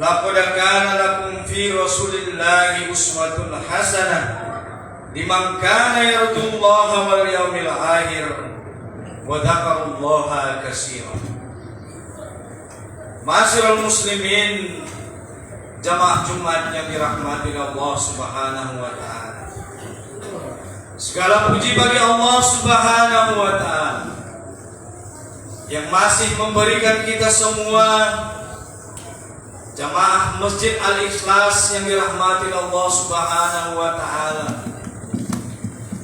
Laqad kana lakum fi Rasulillahi uswatun hasanah liman kana yarjullaha wal yawmil akhir wa dzakarallaha katsiran. Ma'asyiral muslimin, jamaah Jumat yang dirahmati Allah Subhanahu wa taala. Segala puji bagi Allah Subhanahu wa taala yang masih memberikan kita semua jamaah Masjid Al-Ikhlas yang dirahmati Allah Subhanahu wa taala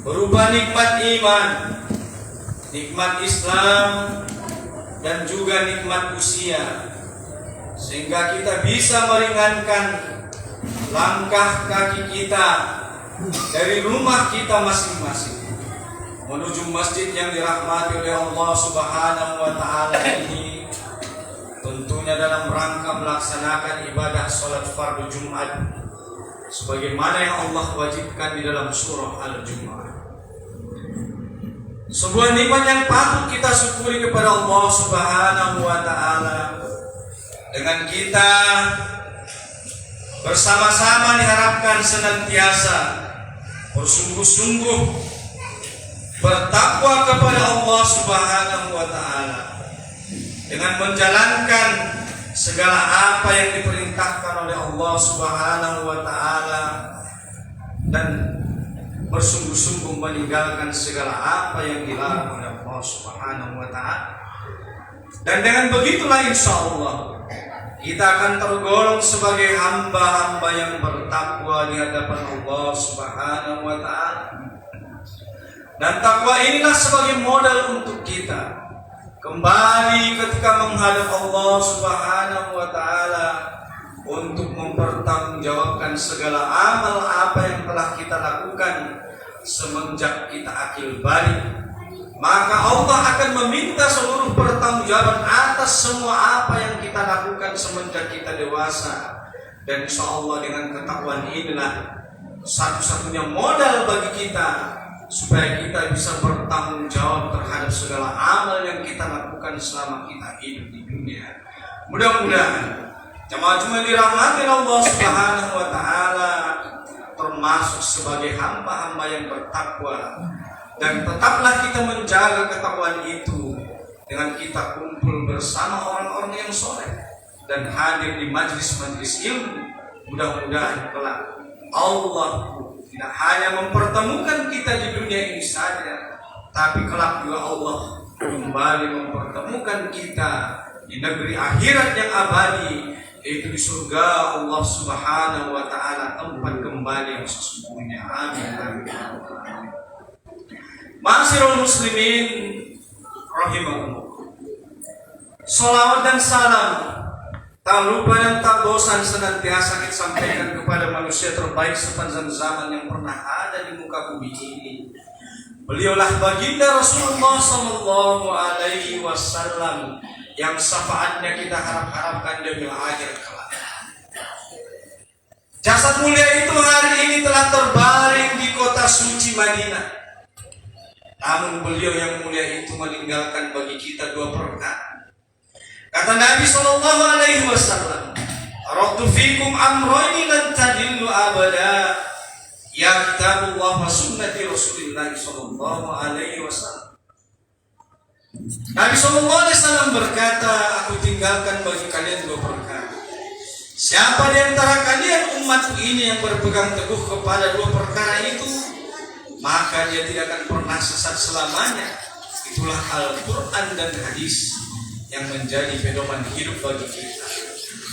berupa nikmat iman, nikmat Islam, dan juga nikmat usia, sehingga kita bisa meringankan langkah kaki kita dari rumah kita masing-masing menuju masjid yang dirahmati oleh Allah Subhanahu wa taala ini, tentunya dalam rangka melaksanakan ibadah salat fardu Jumat sebagaimana yang Allah wajibkan di dalam surah Al-Jumu'ah. Sebuah nikmat yang patut kita syukuri kepada Allah Subhanahu wa taala. Dengan kita bersama-sama diharapkan senantiasa bersungguh-sungguh bertakwa kepada Allah Subhanahu wa taala dengan menjalankan segala apa yang diperintahkan oleh Allah Subhanahu wa taala dan bersungguh-sungguh meninggalkan segala apa yang dilarang oleh Allah Subhanahu wa taala. Dan dengan begitulah insyaallah kita akan tergolong sebagai hamba-hamba yang bertakwa di hadapan Allah Subhanahu wa taala. Dan takwa inilah sebagai modal untuk kita kembali ketika menghadap Allah Subhanahu wa taala untuk mempertanggungjawabkan segala amal apa yang telah kita lakukan semenjak kita akil balik. Maka Allah akan meminta seluruh pertanggungjawaban atas semua apa yang kita lakukan semenjak kita dewasa. Dan insyaallah dengan ketakwaan inilah satu-satunya modal bagi kita supaya kita bisa bertanggung jawab terhadap segala amal yang kita lakukan selama kita hidup di dunia. Mudah-mudahan jemaah Jumat dirahmati Allah Subhanahu wa taala termasuk sebagai hamba-hamba yang bertakwa, dan tetaplah kita menjaga ketakwaan itu dengan kita kumpul bersama orang-orang yang soleh dan hadir di majlis-majlis ilmu. Mudah-mudahan kelak Allah tidak hanya mempertemukan kita di dunia ini saja, tapi kelak juga Allah kembali mempertemukan kita di negeri akhirat yang abadi, yaitu di surga Allah Subhanahu wa taala, tempat kembali yang sesungguhnya. Amin. Ma'asyiral muslimin rahimakumullah. Salawat dan salam tak lupa dan tak bosan senantiasa kita sampaikan kepada manusia terbaik sepanjang zaman yang pernah ada di muka bumi ini. Beliaulah baginda Rasulullah sallallahu alaihi wasallam yang syafaatnya kita harap-harapkan demi akhir kelak. Jasad mulia itu hari ini telah terbaring di kota suci Madinah. Namun beliau yang mulia itu meninggalkan bagi kita dua perkara. Kata Nabi sallallahu alaihi wasallam, "Aradtu fikum amrayni lan tadillu abada, ya kitabullah wa sunnati Rasulillah sallallahu alaihi wasallam." Nabi sallallahu alaihi wasallam berkata, "Aku tinggalkan bagi kalian dua perkara. Siapa di antara kalian umatku ini yang berpegang teguh kepada dua perkara itu, maka dia tidak akan pernah sesat selamanya. Itulah Al-Quran dan hadis yang menjadi pedoman hidup bagi kita."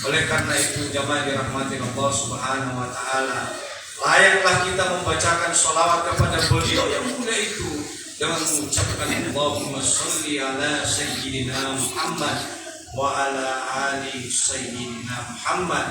Oleh karena itu jamaah dirahmati Allah Subhanahu wa taala, layaklah kita membacakan sholawat kepada beliau yang mulia itu dengan mengucapkan Allahumma sholli ala sayyidina Muhammad wa ala ali sayyidina Muhammad.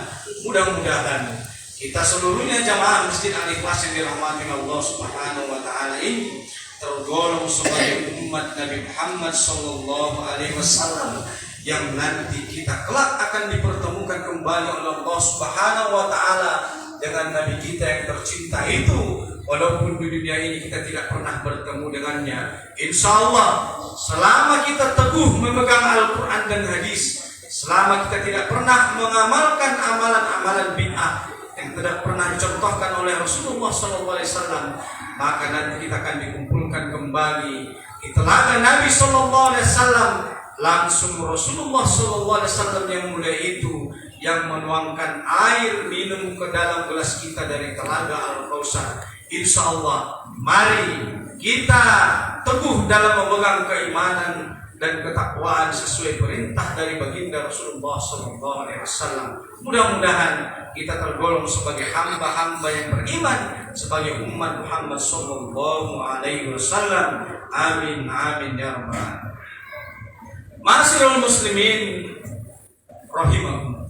Mudah-mudahan kita seluruhnya jamaah Masjid Al-Ikhlas yang dirahmati Allah Subhanahu wa taala ini tergolong sebagai umat Nabi Muhammad sallallahu alaihi wasallam yang nanti kita kelak akan dipertemukan kembali oleh Allah Subhanahu wa taala dengan Nabi kita yang tercinta itu, walaupun di dunia ini kita tidak pernah bertemu dengannya. Insyaallah selama kita teguh memegang Al-Quran dan hadis, selama kita tidak pernah mengamalkan amalan-amalan bid'ah yang tidak pernah dicontohkan oleh Rasulullah SAW, maka nanti kita akan dikumpulkan kembali di telaga Nabi SAW. Langsung Rasulullah SAW yang mulia itu yang menuangkan air minum ke dalam gelas kita dari telaga Al-Kautsar. Insya Allah, mari kita teguh dalam memegang keimanan dan ketakwaan sesuai perintah dari baginda Rasulullah SAW. Mudah-mudahan kita tergolong sebagai hamba-hamba yang beriman, sebagai umat Muhammad SAW. Amin, amin ya rabbal alamin. Ma'asyiral muslimin rahimahumullah.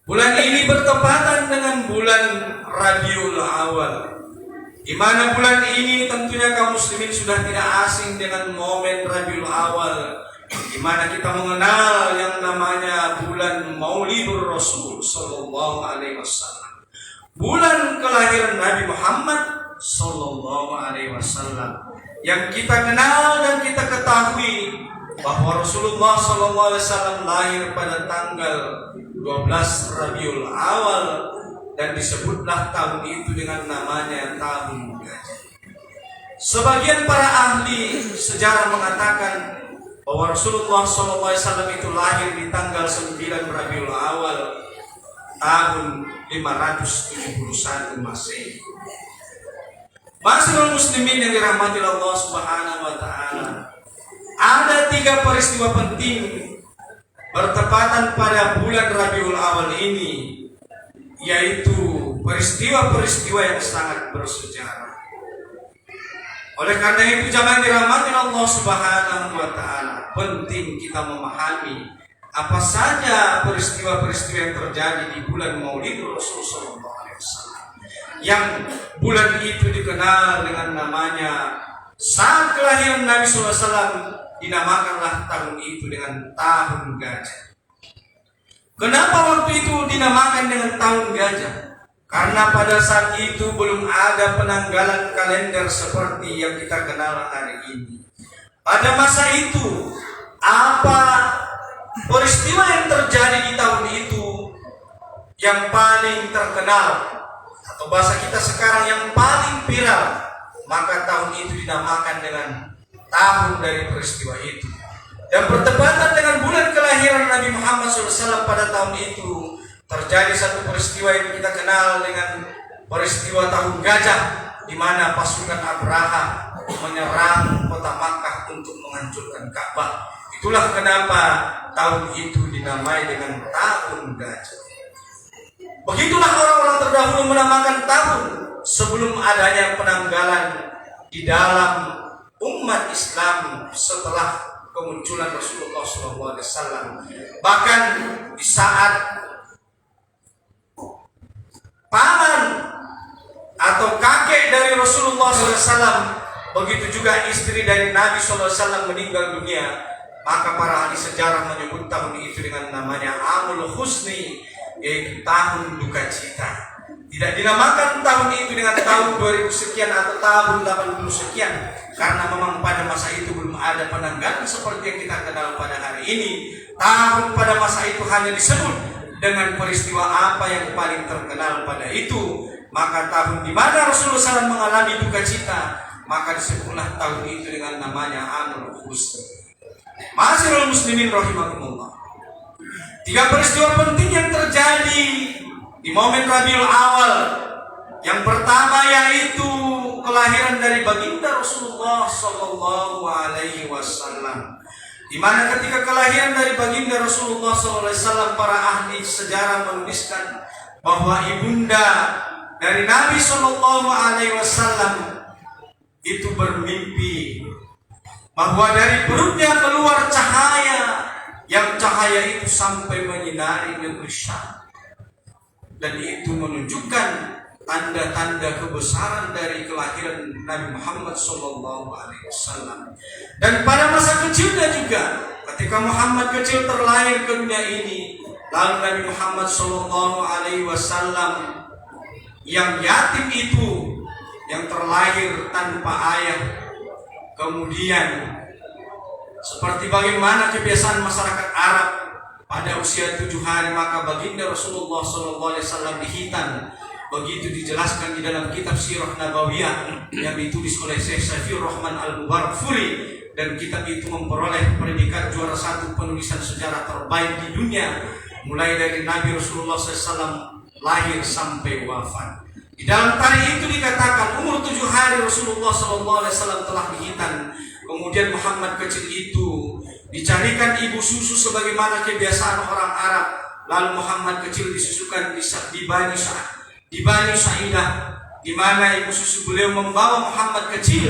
Bulan ini bertepatan dengan bulan Rabiul Awal, di mana bulan ini tentunya kaum muslimin sudah tidak asing dengan momen Rabiul Awal, di mana kita mengenal yang namanya bulan Maulidur Rasul sallallahu alaihi wasallam. Bulan kelahiran Nabi Muhammad sallallahu alaihi wasallam yang kita kenal dan kita ketahui bahwa Rasulullah sallallahu alaihi wasallam lahir pada tanggal 12 Rabiul Awal, dan disebutlah tahun itu dengan namanya tahun gajah. Sebagian para ahli sejarah mengatakan bahwa Rasulullah SAW itu lahir di tanggal 9 Rabiul Awal tahun 571 Masehi. Ma'asyiral muslimin yang dirahmati Allah Subhanahu wa taala, ada 3 peristiwa penting bertepatan pada bulan Rabiul Awal ini, yaitu peristiwa-peristiwa yang sangat bersejarah. Oleh karena itu, jamaah dirahmati Allah Subhanahu wa taala, penting kita memahami apa saja peristiwa-peristiwa yang terjadi di bulan Maulid Rasul sallallahu alaihi wasallam. Yang bulan itu dikenal dengan namanya saat kelahiran Nabi sallallahu alaihi wasallam, dinamakanlah tahun itu dengan tahun gajah. Kenapa waktu itu dinamakan dengan tahun gajah? Karena pada saat itu belum ada penanggalan kalender seperti yang kita kenal hari ini. Pada masa itu, apa peristiwa yang terjadi di tahun itu yang paling terkenal, atau bahasa kita sekarang yang paling viral, maka tahun itu dinamakan dengan tahun dari peristiwa itu. Dan bertepatan dengan bulan kelahiran Nabi Muhammad SAW pada tahun itu, terjadi satu peristiwa yang kita kenal dengan peristiwa tahun gajah, di mana pasukan Abraha menyerang kota Makkah untuk menghancurkan Ka'bah. Itulah kenapa tahun itu dinamai dengan tahun gajah. Begitulah orang-orang terdahulu menamakan tahun sebelum adanya penanggalan di dalam umat Islam setelah kemunculan Rasulullah SAW. Bahkan di saat paman atau kakek dari Rasulullah SAW, begitu juga istri dari Nabi SAW meninggal dunia, maka para ahli sejarah menyebut tahun itu dengan namanya Amul Husni, yaitu tahun duka cita. Tidak dinamakan tahun itu dengan tahun 2000 sekian atau tahun 80 sekian, karena memang pada masa itu belum ada penanggalan seperti yang kita kenal pada hari ini. Tahun pada masa itu hanya disebut dengan peristiwa apa yang paling terkenal pada itu. Maka tahun di mana Rasulullah SAW mengalami duka cita, maka disebutlah tahun itu dengan namanya Amul Husni. Ma'asyiral muslimin rahimakumullah. 3 peristiwa penting yang terjadi di momen Rabiul Awal. Yang pertama yaitu kelahiran dari baginda Rasulullah sallallahu alaihi wasallam. Di mana ketika kelahiran dari baginda Rasulullah sallallahu alaihi wasallam, para ahli sejarah menuliskan bahwa ibunda dari Nabi sallallahu alaihi wasallam itu bermimpi bahwa dari perutnya keluar cahaya, yang cahaya itu sampai menyinari negeri Syam. Dan itu menunjukkan tanda-tanda kebesaran dari kelahiran Nabi Muhammad SAW. Dan pada masa kecilnya juga, ketika Muhammad kecil terlahir ke dunia ini, lalu Nabi Muhammad SAW yang yatim itu, yang terlahir tanpa ayah, kemudian seperti bagaimana kebiasaan masyarakat Arab, pada usia 7 hari maka baginda Rasulullah SAW dihitan. Begitu dijelaskan di dalam kitab Sirah Nabawiyah yang ditulis oleh Syekh Saifur Rahman Al-Mubarakfuri, dan kitab itu memperoleh predikat juara 1 penulisan sejarah terbaik di dunia mulai dari Nabi Rasulullah SAW lahir sampai wafat. Di dalam tarikh itu dikatakan umur 7 hari Rasulullah SAW telah dihitan. Kemudian Muhammad kecil itu dicarikan ibu susu sebagaimana kebiasaan orang Arab. Lalu Muhammad kecil disusukan di Bani Sa'idah, di mana ibu susu beliau membawa Muhammad kecil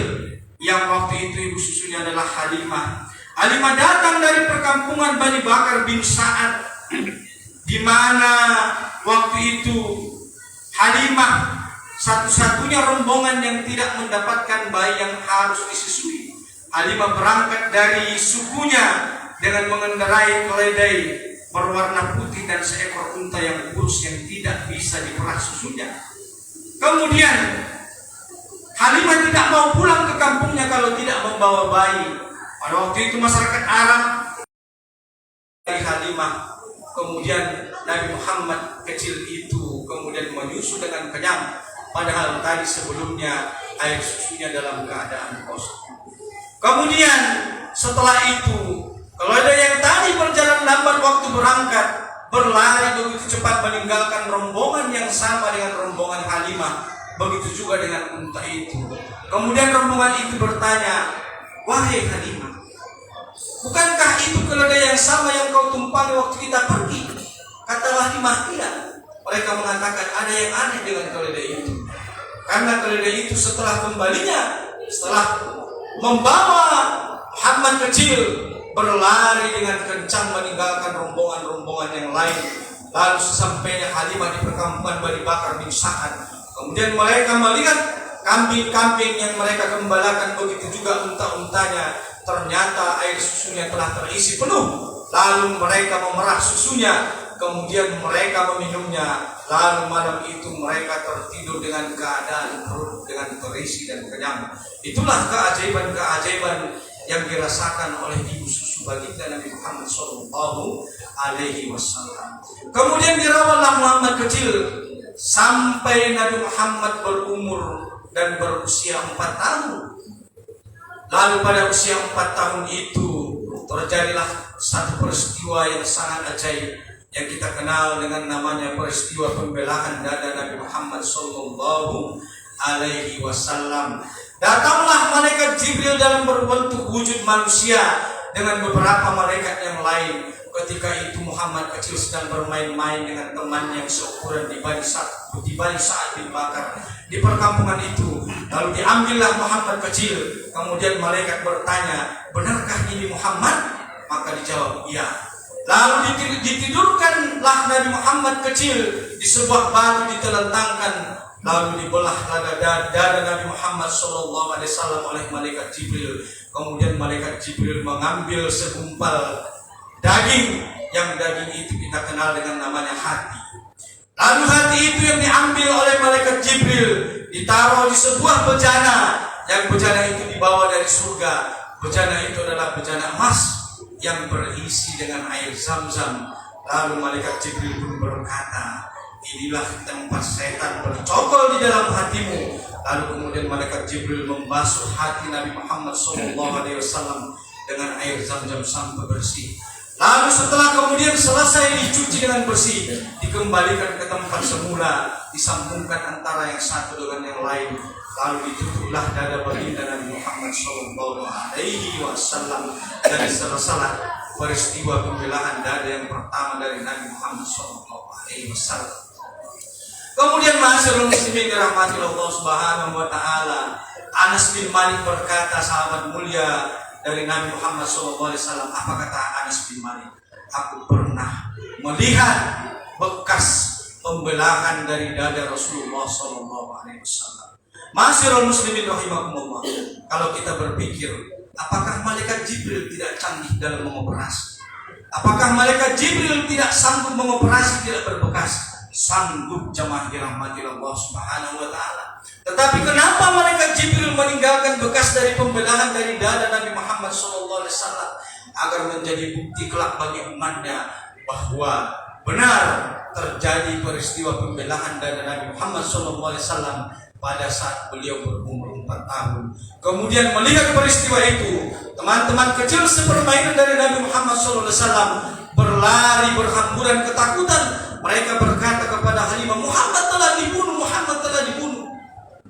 yang waktu itu ibu susunya adalah Halimah. Halimah datang dari perkampungan Bani Bakar bin Sa'ad, di mana waktu itu Halimah satu-satunya rombongan yang tidak mendapatkan bayi yang harus disusui. Halimah berangkat dari sukunya dengan mengendarai keledai berwarna putih dan seekor unta yang kurus yang tidak bisa diperah susunya. Kemudian Halimah tidak mau pulang ke kampungnya kalau tidak membawa bayi. Pada waktu itu masyarakat Arab dari Halimah. Kemudian Nabi Muhammad kecil itu kemudian menyusu dengan kenyang, padahal tadi sebelumnya air susunya dalam keadaan kosong. Kemudian setelah itu keledai yang tadi berjalan lambat waktu berangkat berlari begitu cepat meninggalkan rombongan yang sama dengan rombongan Halimah. Begitu juga dengan unta itu. Kemudian rombongan itu bertanya, "Wahai Halimah, bukankah itu keledai yang sama yang kau tumpangi waktu kita pergi?" Kata Halimah, "Iya." Mereka mengatakan ada yang aneh dengan keledai itu. Karena keledai itu setelah kembalinya, setelah membawa Muhammad kecil, berlari dengan kencang meninggalkan rombongan-rombongan yang lain. Lalu sesampainya Halimah di perkampungan Bani Bakar bin Sa'ad, kemudian mereka melihat kambing-kambing yang mereka gembalakan, begitu juga unta-untanya. Ternyata air susunya telah terisi penuh. Lalu mereka memerah susunya, kemudian mereka meminumnya. Lalu malam itu mereka tertidur dengan keadaan perut dengan terisi dan kenyang. Itulah keajaiban-keajaiban yang dirasakan oleh ibu susu baginda Nabi Muhammad SAW. Kemudian dirawatlah Muhammad kecil sampai Nabi Muhammad berumur dan berusia 4 tahun. Lalu pada usia 4 tahun itu terjadilah satu peristiwa yang sangat ajaib yang kita kenal dengan namanya peristiwa pembelaan dada Nabi Muhammad SAW. Datanglah malaikat Jibril dalam berbentuk wujud manusia dengan beberapa malaikat yang lain. Ketika itu Muhammad kecil sedang bermain-main dengan temannya yang seukuran di Bani Sa'ad bin Bakar di perkampungan itu. Lalu diambillah Muhammad kecil. Kemudian malaikat bertanya, "Benarkah ini Muhammad?" Maka dijawab, "Iya." Lalu ditidurkanlah Nabi Muhammad kecil di sebuah batu ditelentangkan. Lalu dibelah dada Nabi Muhammad SAW oleh malaikat Jibril. Kemudian malaikat Jibril mengambil segumpal daging, yang daging itu kita kenal dengan namanya hati. Lalu hati itu yang diambil oleh malaikat Jibril ditaruh di sebuah bejana, yang bejana itu dibawa dari surga. Bejana itu adalah bejana emas yang berisi dengan air Zam-Zam. Lalu malaikat Jibril pun berkata, "Inilah tempat setan bercokol di dalam hatimu." Lalu kemudian malaikat Jibril membasuh hati Nabi Muhammad SAW dengan air Zam-Zam sampai bersih. Lalu setelah kemudian selesai dicuci dengan bersih, dikembalikan ke tempat semula, disambungkan antara yang satu dengan yang lain. Lalu ditutuplah dada baginda Nabi Muhammad SAW. Dan selesailah peristiwa pembelaan dada yang pertama dari Nabi Muhammad SAW. Kemudian masyarul muslimin dirahmati Allah Subhanahu wa taala, Anas bin Malik berkata, sahabat mulia dari Nabi Muhammad SAW. Apa kata Anas bin Malik? "Aku pernah melihat bekas pembelahan dari dada Rasulullah SAW." Masyarul muslimin rahimakumullah. Kalau kita berpikir, apakah malaikat Jibril tidak canggih dalam mengoperasi? Apakah malaikat Jibril tidak sanggup mengoperasi tidak berbekas? Sanggup, jamaah dirahmati Allah Subhanahu wa taala. Tetapi kenapa malaikat Jibril meninggalkan bekas dari pembelahan dari dada Nabi Muhammad SAW? Agar menjadi bukti kelak bagi umatnya bahwa benar terjadi peristiwa pembelaan dari Nabi Muhammad SAW pada saat beliau berumur 4 tahun. Kemudian melihat peristiwa itu, teman-teman kecil sepermainan dari Nabi Muhammad SAW berlari berhamburan ketakutan. Mereka berkata kepada Halimah, Muhammad telah dibunuh, Muhammad telah dibunuh.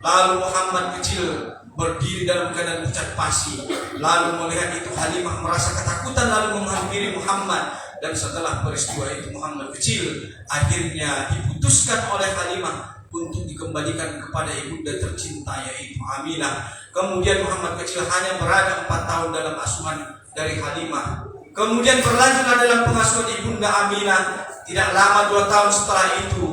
Lalu Muhammad kecil berdiri dalam keadaan pucat pasi. Lalu melihat itu Halimah merasa ketakutan lalu menghampiri Muhammad. Dan setelah peristiwa itu Muhammad kecil akhirnya diputuskan oleh Halimah untuk dikembalikan kepada ibunda tercinta yaitu Aminah. Kemudian Muhammad kecil hanya berada 4 tahun dalam asuhan dari Halimah. Kemudian berlanjutlah dalam pengasuhan ibunda Aminah. Tidak lama 2 tahun setelah itu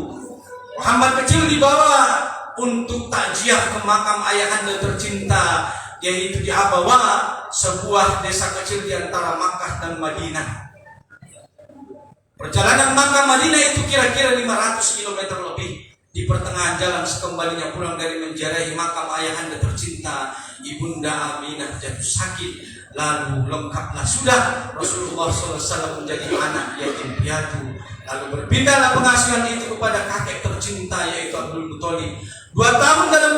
Muhammad kecil dibawa untuk takziah ke makam ayahanda tercinta yaitu di Abawa, sebuah desa kecil di antara Makkah dan Madinah. Perjalanan Makkah Madinah itu kira-kira 500 km lebih. Di pertengahan jalan sekembalinya pulang dari menziarahi makam ayahanda tercinta, ibunda Aminah jatuh sakit. Lalu lengkaplah sudah Rasulullah SAW menjadi anak yatim piatu. Lalu berpindahlah pengasuhan itu kepada kakek tercinta yaitu Abdul Muthalib. 2 tahun dalam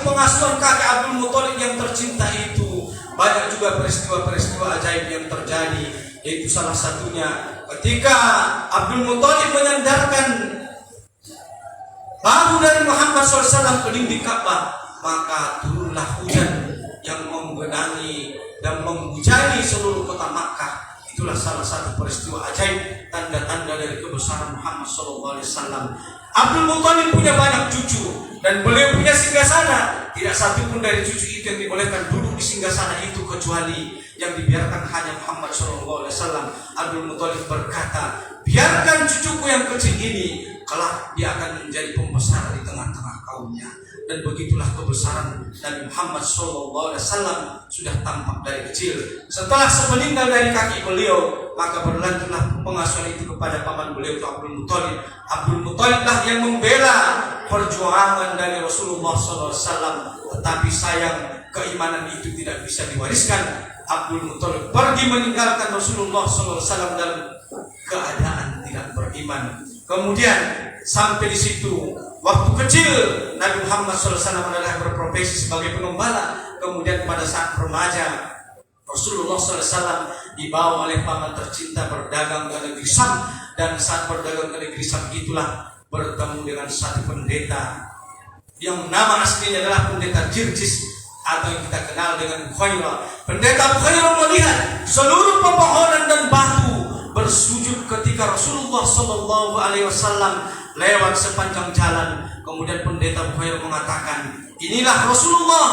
pengasuhan kakek Abdul Muthalib yang tercinta itu banyak juga peristiwa-peristiwa ajaib yang terjadi. Yaitu salah satunya ketika Abdul Muthalib menyandarkan bahu dari Muhammad SAW ke dinding Ka'bah, maka turunlah hujan yang menggenangi dan menghujani seluruh kota Makkah. Itulah salah satu peristiwa ajaib, tanda-tanda dari kebesaran Muhammad SAW. Abdul Muthalib punya banyak cucu dan beliau punya singgasana. Tidak satu pun dari cucu itu yang dibolehkan duduk di singgasana itu kecuali yang dibiarkan hanya Muhammad SAW. Abdul Muthalib berkata, biarkan cucuku yang kecil ini, kelak dia akan menjadi pembesar di tengah-tengah kaumnya. Dan begitulah kebesaran Nabi Muhammad SAW sudah tampak dari kecil. Setelah sepeninggal dari kaki beliau, maka berlanjutlah pengasuhan itu kepada paman beliau itu Abdul Muthalib. Abdul Muthalib lah yang membela perjuangan dari Rasulullah SAW. Tetapi sayang keimanan itu tidak bisa diwariskan. Abdul Muthalib pergi meninggalkan Rasulullah SAW dalam keadaan tidak beriman. Kemudian sampai di situ waktu kecil Nabi Muhammad SAW adalah berprofesi sebagai pengembala. Kemudian pada saat remaja Rasulullah SAW dibawa oleh paman tercinta berdagang ke negeri Syam. Dan saat berdagang ke negeri Syam itulah bertemu dengan satu pendeta yang nama aslinya adalah pendeta Jirjis atau yang kita kenal dengan Bukhairah. Pendeta Bukhairah melihat seluruh pepohonan dan batu bersujud ketika Rasulullah SAW lewat sepanjang jalan. Kemudian pendeta Bukhairah mengatakan, inilah Rasulullah,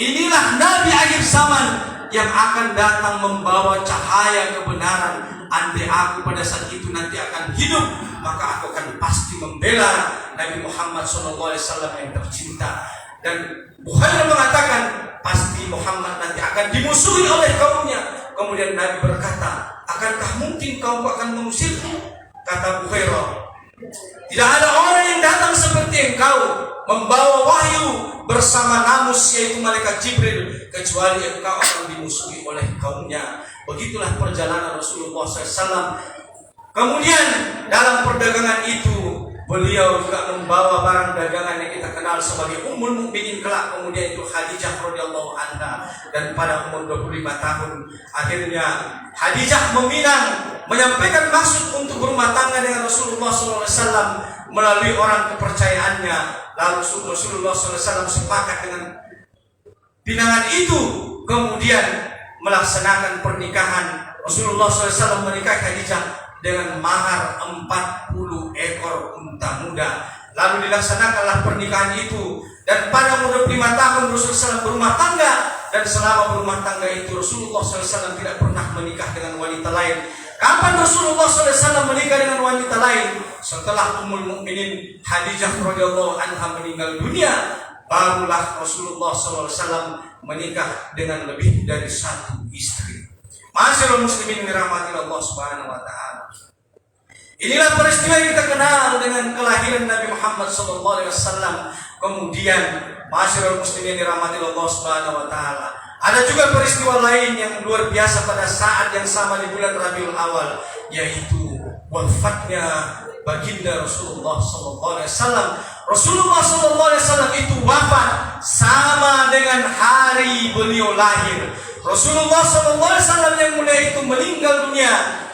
inilah Nabi akhir zaman yang akan datang membawa cahaya kebenaran. Andai aku pada saat itu nanti akan hidup, maka aku akan pasti membela Nabi Muhammad SAW yang tercinta. Dan Bukhairah mengatakan, pasti Muhammad nanti akan dimusuhi oleh kaumnya. Kemudian Nabi berkata, akankah mungkin kaum akan mengusirku? Kata Bukhairah, tidak ada orang yang datang seperti engkau membawa wahyu bersama namus yaitu malaikat Jibril kecuali engkau akan dimusuhi oleh kaumnya. Begitulah perjalanan Rasulullah SAW. Kemudian dalam perdagangan itu beliau juga membawa barang dagangan yang kita kenal sebagai Ummul Mukminin kelak. Kemudian itu Khadijah radhiyallahu anha. Dan pada umur 25 tahun akhirnya Khadijah meminang menyampaikan maksud untuk berumah tangga dengan Rasulullah SAW melalui orang kepercayaannya. Lalu Rasulullah SAW sepakat dengan pinangan itu, kemudian melaksanakan pernikahan. Rasulullah SAW menikahi Khadijah dengan mahar 40 ekor unta muda. Lalu dilaksanakanlah pernikahan itu. Dan pada umur 25 tahun Rasulullah SAW berumah tangga. Dan selama berumah tangga itu Rasulullah SAW tidak pernah menikah dengan wanita lain. Kapan Rasulullah SAW menikah dengan wanita lain? Setelah Ummul Mukminin Khadijah radhiyallahu anha meninggal dunia, barulah Rasulullah SAW menikah dengan lebih dari satu istri. Ma'asyiral muslimin dirahmati Allah Subhanahu wa taala. Inilah peristiwa yang kita kenal dengan kelahiran Nabi Muhammad SAW. Kemudian ma'asyiral muslimin dirahmati Allah Subhanahu wa taala. Ada juga peristiwa lain yang luar biasa pada saat yang sama di bulan Rabiul Awal, yaitu wafatnya baginda Rasulullah sallallahu alaihi wasallam. Rasulullah sallallahu alaihi wasallam itu wafat sama dengan hari beliau lahir. Rasulullah sallallahu alaihi wasallam yang mulia itu meninggal dunia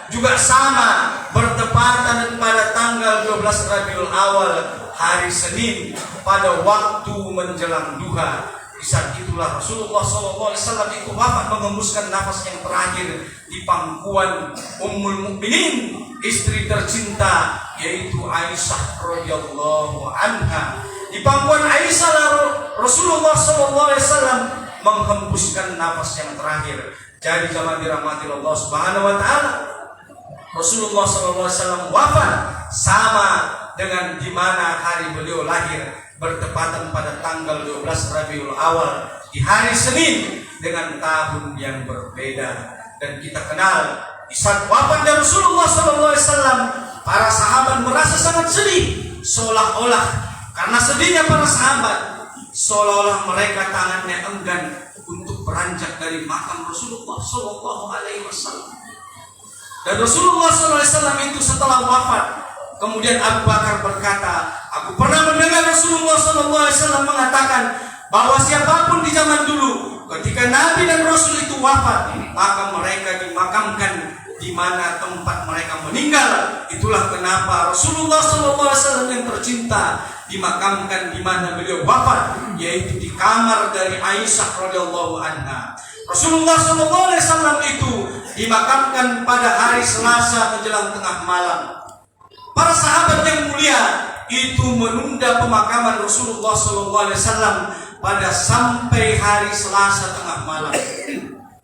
juga sama, bertepatan pada tanggal 12 Rabiul Awal, hari Senin, pada waktu menjelang duha. Di saat itulah Rasulullah SAW itu wafat, mengembuskan nafas yang terakhir di pangkuan Ummul Mukminin, istri tercinta, yaitu Aisyah radhiyallahu anha. Di pangkuan Aisyah Rasulullah SAW menghembuskan nafas yang terakhir. Jadi jamaah dirahmati Allah Subhanahu wa taala, Rasulullah SAW wafat sama dengan di mana hari beliau lahir, bertepatan pada tanggal 12 Rabiul Awal di hari Senin dengan tahun yang berbeda. Dan kita kenal di saat wafatnya Rasulullah SAW, para sahabat merasa sangat sedih, seolah-olah karena sedihnya para sahabat, seolah-olah mereka tangannya enggan untuk beranjak dari makam Rasulullah SAW. Dan Rasulullah SAW itu setelah wafat, kemudian Abu Bakar berkata, aku pernah mendengar Rasulullah SAW mengatakan bahwa siapapun di zaman dulu ketika Nabi dan Rasul itu wafat, maka mereka dimakamkan di mana tempat mereka meninggal. Itulah kenapa Rasulullah SAW yang tercinta dimakamkan di mana beliau wafat, yaitu di kamar dari Aisyah radhiyallahu anha. Rasulullah SAW itu dimakamkan pada hari Selasa menjelang tengah malam. Para sahabat yang mulia itu menunda pemakaman Rasulullah SAW pada sampai hari Selasa tengah malam.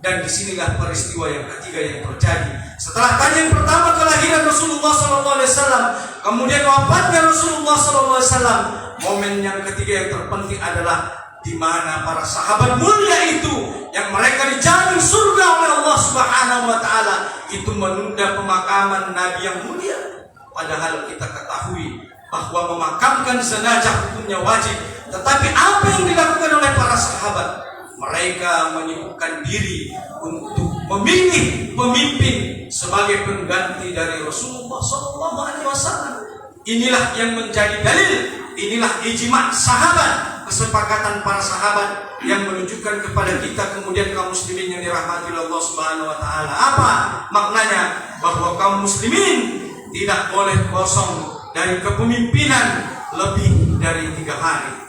Dan disinilah peristiwa yang ketiga yang terjadi. Setelah tadi yang pertama kelahiran Rasulullah SAW, kemudian wafatnya Rasulullah SAW, momen yang ketiga yang terpenting adalah di mana para sahabat mulia itu yang mereka dijamin surga oleh Allah Subhanahu wa taala itu menunda pemakaman Nabi yang mulia. Padahal kita ketahui bahwa memakamkan jenazah hukumnya wajib, tetapi apa yang dilakukan oleh para sahabat? Mereka menyibukkan diri untuk memilih pemimpin sebagai pengganti dari Rasulullah SAW. Inilah yang menjadi dalil, inilah ijma' sahabat, kesepakatan para sahabat yang menunjukkan kepada kita kemudian kaum muslimin yang dirahmati Allah Subhanahu wa taala. Apa maknanya? Bahwa kaum muslimin tidak boleh kosong dari kepemimpinan lebih dari 3 hari.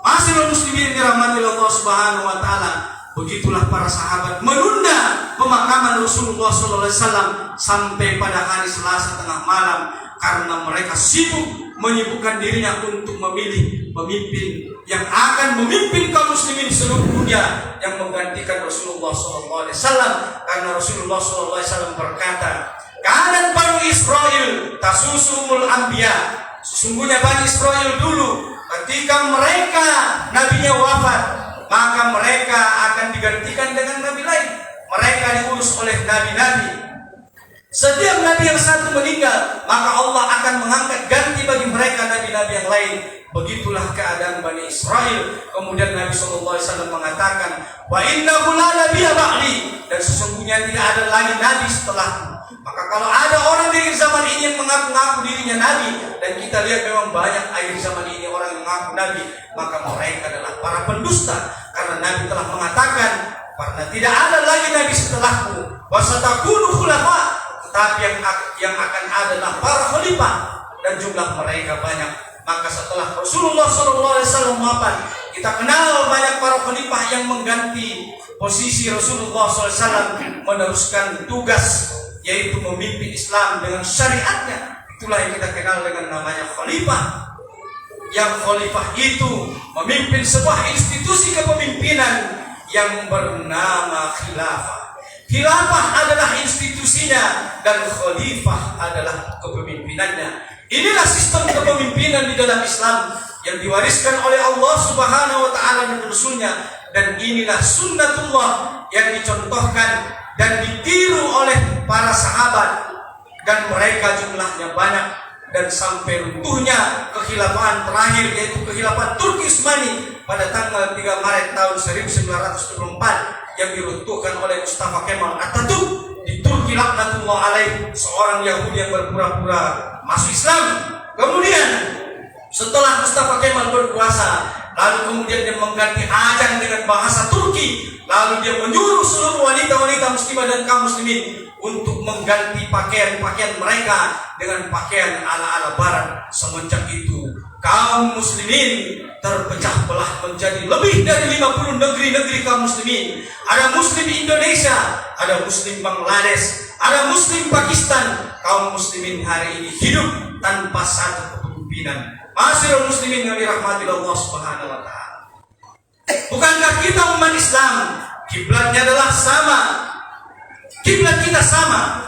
Masyaallah muslimin dirahmati Allah Subhanahu wa taala, begitulah para sahabat menunda pemakaman Rasulullah SAW sampai pada hari Selasa tengah malam karena mereka sibuk menyibukkan dirinya untuk memilih pemimpin yang akan memimpin kaum muslimin seluruh dunia yang menggantikan Rasulullah SAW. Karena Rasulullah SAW berkata, "Kanan Bani Israel tasusumul anbiya." Sesungguhnya Bani Israel dulu ketika mereka nabinya wafat, maka mereka akan digantikan dengan nabi lain. Mereka diurus oleh nabi-nabi. Setiap nabi yang satu meninggal, maka Allah akan mengangkat ganti bagi mereka nabi-nabi yang lain. Begitulah keadaan Bani Israel. Kemudian Nabi SAW mengatakan, "Wa innahu la nabiyya ba'di." Dan sesungguhnya tidak ada lagi nabi setelahku. Maka kalau ada orang di zaman ini yang mengaku-ngaku dirinya nabi, dan kita lihat memang banyak akhir zaman ini orang yang mengaku nabi, maka mereka adalah para pendusta. Karena Nabi telah mengatakan, karena tidak ada lagi nabi setelahku, wa satakunu khulafa, tetapi yang akan ada adalah para khalifah, dan jumlah mereka banyak. Maka setelah Rasulullah SAW wafat, kita kenal banyak para khalifah yang mengganti posisi Rasulullah SAW, meneruskan tugas yaitu memimpin Islam dengan syariatnya. Itulah yang kita kenal dengan namanya khalifah. Yang khalifah itu memimpin sebuah institusi kepemimpinan yang bernama khilafah. Khilafah adalah institusinya dan khalifah adalah kepemimpinannya. Inilah sistem kepemimpinan di dalam Islam yang diwariskan oleh Allah Subhanahu wa taala dan Rasulnya, dan inilah sunnatullah yang dicontohkan dan ditiru oleh para sahabat, dan mereka jumlahnya banyak, dan sampai runtuhnya kekhilafahan terakhir yaitu kekhilafahan Turki Utsmani pada tanggal 3 Maret tahun 1924 yang diruntuhkan oleh Mustafa Kemal Atatürk. di Turki laknatullah alaih, seorang Yahudi yang berpura-pura masuk Islam. Kemudian setelah Mustafa Kemal berkuasa, lalu kemudian dia mengganti ajang dengan bahasa Turki, lalu dia menyuruh seluruh wanita-wanita muslimah dan kaum muslimin untuk mengganti pakaian-pakaian mereka dengan pakaian ala-ala barat. Semenjak itu kaum muslimin terpecah belah menjadi lebih dari 50 negeri-negeri kaum muslimin. Ada muslim Indonesia, ada muslim Bangladesh, ada muslim Pakistan. Kaum muslimin hari ini hidup tanpa satu kepemimpinan. Ma'asyiral muslimin yang dirahmati Allah Subhanahu wa taala. Bukankah kita umat Islam kiblatnya adalah sama? Kiblat kita sama.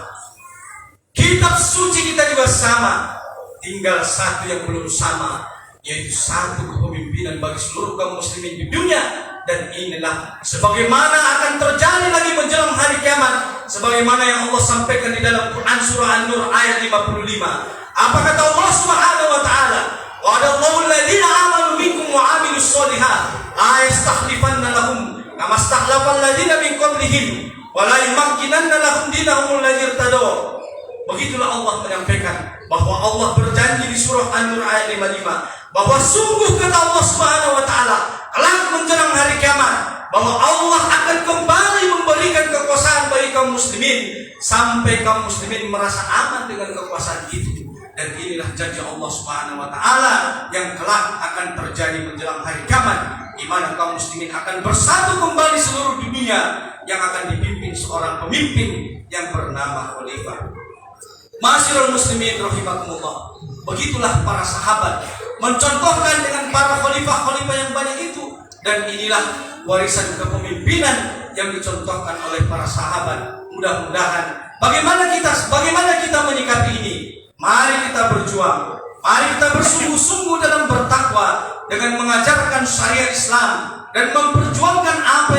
Kitab suci kita juga sama. Tinggal satu yang belum sama, yaitu satu kepemimpinan bagi seluruh kaum muslimin di dunia. Dan inilah sebagaimana akan terjadi lagi menjelang hari kiamat, sebagaimana yang Allah sampaikan di dalam Quran surah An-Nur ayat 55. Apa kata Allah Subhanahu wa taala? Wa'adallahu alladhina amanu minkum wa 'amilus shalihat la yastakhlifanna lahum kama istakhlafa alladhina min qablihim wa la yumakkinanna lahum dinahum alladhi irtadaw. Begitulah Allah menyampaikan bahwa Allah berjanji di surah An-Nur ayat 55 bahwa sungguh kata Allah Subhanahu wa taala, kelak menjelang hari kiamat, bahwa Allah akan kembali memberikan kekuasaan bagi kaum muslimin sampai kaum muslimin merasa aman dengan kekuasaan itu. Dan inilah janji Allah Subhanahu wa taala yang kelak akan terjadi menjelang hari kiamat, di mana kaum muslimin akan bersatu kembali seluruh dunia yang akan dipimpin seorang pemimpin yang bernama khalifah. Ma'asyiral muslimin rahimakumullah. Begitulah para sahabat mencontohkan dengan para khalifah-khalifah yang banyak itu, dan inilah warisan kepemimpinan yang dicontohkan oleh para sahabat. Mudah-mudahan bagaimana kita menyikapi ini? Mari kita berjuang, mari kita bersungguh-sungguh dalam bertakwa dengan mengajarkan syariat Islam dan memperjuangkan apa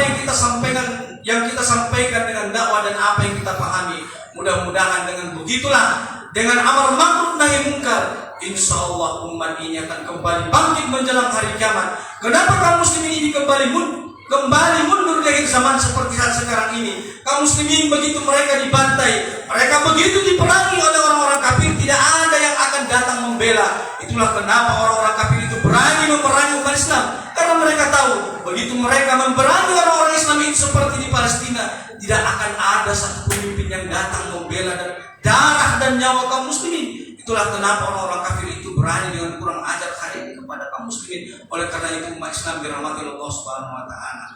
yang kita sampaikan dengan dakwah dan apa yang kita pahami. Mudah-mudahan dengan begitulah, dengan amar ma'ruf nahi munkar, insya Allah umat ini akan kembali bangkit menjelang hari kiamat. Kenapa kaum muslimin ini kembali mundur dari zaman seperti saat sekarang ini? Kaum muslimin begitu mereka dibantai, mereka begitu diperangi oleh orang-orang kafir, tidak ada yang akan datang membela. Itulah kenapa orang-orang kafir itu berani memerangi umat Islam, karena mereka tahu begitu mereka memerangi orang-orang Islam itu seperti di Palestina, tidak akan ada satu pemimpin yang datang membela dan darah dan nyawa kaum muslimin. Itulah kenapa orang-orang kafir itu berani dengan kurang ajar hari ini kepada kaum muslimin. Oleh karena itu umat Islam dirahmati Allah Subhanahu wa taala.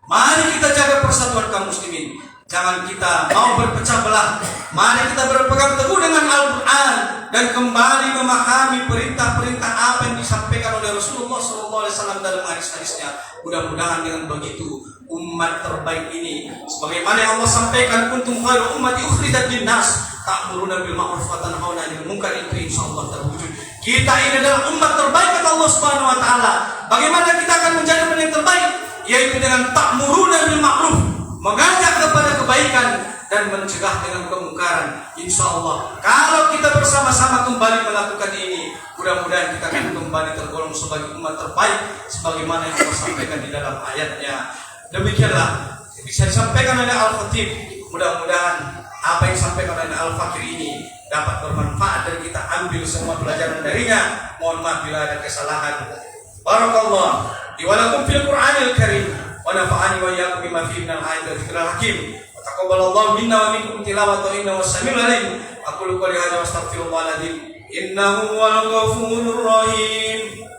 Mari kita jaga persatuan kaum muslimin. Jangan kita mau berpecah belah. Mari kita berpegang teguh dengan Al-Quran dan kembali memahami perintah-perintah apa yang disampaikan oleh Rasulullah SAW dalam hadis-hadisnya. Mudah-mudahan dengan begitu umat terbaik ini, sebagaimana yang Allah sampaikan, kuntum khairu ummati ukhrijat linnas ta'muruna bil ma'ruf wa tanhauna 'anil munkar, itu insyaallah terwujud. Kita ini adalah umat terbaik kata Allah Subhanahu wa taala. Bagaimana kita akan menjadi umat yang terbaik? Yaitu dengan ta'muruna bil ma'ruf, mengajak kepada kebaikan dan mencegah dengan kemungkaran. Insyaallah kalau kita bersama-sama kembali melakukan ini, mudah-mudahan kita akan kembali tergolong sebagai umat terbaik sebagaimana yang Allah sampaikan di dalam ayatnya. Demikianlah bisa disampaikan oleh Al-Khatib. Mudah-mudahan apa yang disampaikan oleh Al-Fakir ini dapat bermanfaat dan kita ambil semua pelajaran darinya. Mohon maaf bila ada kesalahan. Barakallah li wa lakum fil Qur'anil Karim wa nafa'ani wa iyyakum bima fihi minal ayati wa dzikril hakim. Wa taqabbalallahu minna wa minkum tilawatan innahu was-sami'ul 'alim. Aqulu qouli hadza wa astaghfirullahal adzim. Innahu huwal ghafurur rahim.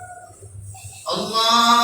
Allah